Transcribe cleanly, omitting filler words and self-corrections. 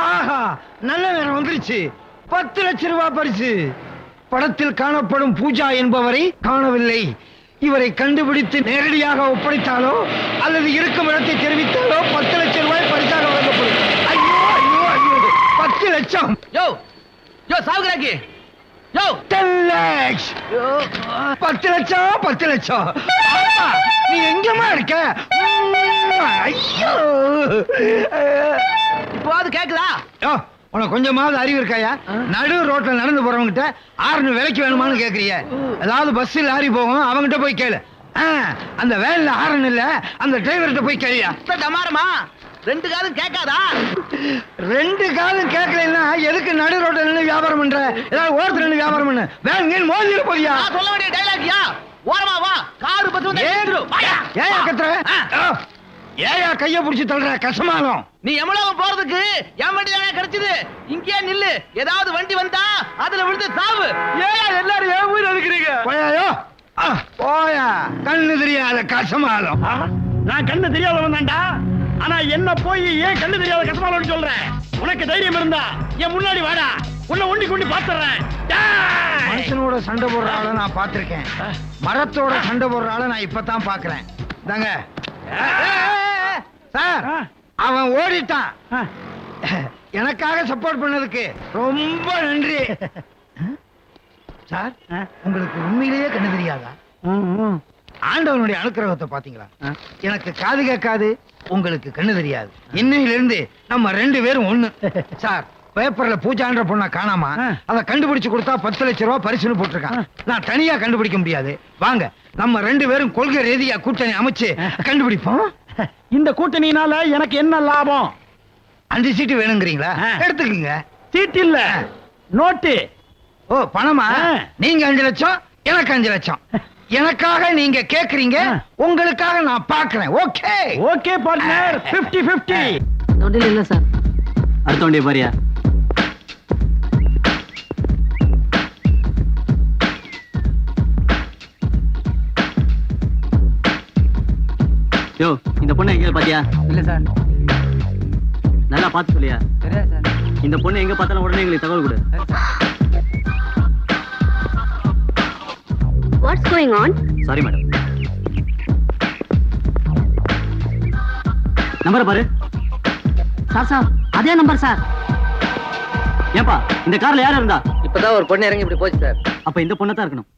ஆஹா, நல்ல நேரம் வந்துருச்சு. 10 லட்சம் ரூபாய் பரிசு. படத்தில் காணப்படும் பூஜா என்பவரை காணவில்லை. இவரை கண்டுபிடித்து நேரடியாக ஒப்படைத்தாலோ அல்லது இருக்கும் இடத்தை தெரிவித்தாலோ 10 லட்சம் ரூபாய் பரிசாக வழங்கப்படும். ஐயோ ஐயோ ஐயோ, 10 லட்சம். யோ யோ சாவுகிறாக்கி யோ 10 lakhs. 10 லட்சம் 10 லட்சம். அப்பா, நீ எங்கம்மா இருக்க? ஐயோ, இப்போது கேக்குதா? யோ, உனக்கு கொஞ்சமாவது அறிவு இருக்காயா? நடு ரோட்ல நடந்து போறவங்கிட்ட ஆறுனு விலைக்கு வேணுமான்னு கேக்குறிய? ஏதாவது பஸ் லாரி போகும், அவங்கிட்ட போய் கேளு. அந்த வேன்ல ஆறுனு இல்ல, அந்த டிரைவர்கிட்ட போய் கேளியா? டமாரமா 2 காலும் கேட்காதா? 2 காலும் கேட்கலன்னா எதுக்கு நடு ரோட்ல நின்று வியாபாரம் பண்ற? ஏதாவது ஓரத்துல நின்று வியாபாரம் பண்ணு. வேன் கீழ் மோதிர போறியா? நான் சொல்ல வேண்டிய டைலாக்யா? ஓரமா வா, கார் பத்து வந்து ஏறிடும். ஏயா கத்துற? ஏயா கைய புடிச்சு தள்ளுற கசமாலம்? நீ எவ்வளவு போறதுக்கு என் வண்டி தானே கிடைச்சது. இங்கே நில்லு, ஏதாவது வண்டி வந்தா அதுல விழுந்து சாவு. ஏயா எல்லாரும் ஏன் உயிர் எடுக்கிறீங்க? போயாயோ, போயா. கண்ணு தெரியாத கசமாலம். நான் கண்ணு தெரியாதவன் தான்டா. ஆனா என்ன போய் ஏன் கண்ணு தெரியாத கசமாலம்னு சொல்றேன்? உனக்கு தைரியம் இருந்தா என் முன்னாடி வாடா, உன்னை ஒண்டி கொண்டு பாத்துறேன். மனுஷனோட சண்டை போடுற ஆளை நான் பாத்திருக்கேன். மரத்தோட சண்டை போடுற ஆளை நான் இப்பதான் பாக்குறேன். தாங்க சார், அவன் ஓடிட்டான். எனக்காக சப்போர்ட் பண்ணதுக்கு ரொம்ப நன்றி சார். உங்களுக்கு உண்மையிலேயே கண்ணு தெரியாதா? ஆண்டவனுடைய அனுக்கிரகத்தை பாத்தீங்களா? எனக்கு காது கேட்காது, உங்களுக்கு கண்ணு தெரியாது. இன்னையிலிருந்து நம்ம 2 பேரும் ஒண்ணு சார். பேப்பர்ல பூஜான்ற பொண்ண காணாம, அத கண்டுபிடிச்சு கொடுத்தா 10 லட்சம் ரூபாய் பரிசுன்னு போட்டிருக்கான். நான் தனியா கண்டுபிடிக்க முடியாது. வாங்க, நம்ம 2 பேரும் கொள்கை ரீதியா கூட்டணி அமைச்சு கண்டுபிடிப்போம். இந்த கூட்டணியினால எனக்கு என்ன லாபம்? 5 சீட்டு வேணுங்கிறீங்களா? எடுத்துக்கங்க. சீட் இல்ல, நோட்டு. ஓ, பணமா? நீங்க 5 லட்சம், எனக்கு 5 லட்சம். எனக்காக நீங்க கேக்குறீங்க, உங்களுக்காக நான் பாக்குறேன். Okay okay partner, 50-50. தொண்டில் இல்ல சார். அடுத்த வண்டியை பாரியா? யோ, இந்த பொண்ணை எங்க பாத்தியா? இல்ல சார். நல்லா பார்த்து சொல்லியா? சரியா சார். இந்த பொண்ணை எங்க பார்த்தாலும் உடனே எங்களுக்கு தகவல் கொடு. What's going on? Sorry madam. நம்பரை பாரு. சார் சார், அதே நம்பர் சார். ஏன்பா, இந்த கார்ல யார் இருந்தா? இப்பதான் ஒரு பொண்ணு இறங்கி இப்படி போச்சு சார். அப்ப இந்த பொண்ணை தான் இருக்கணும்.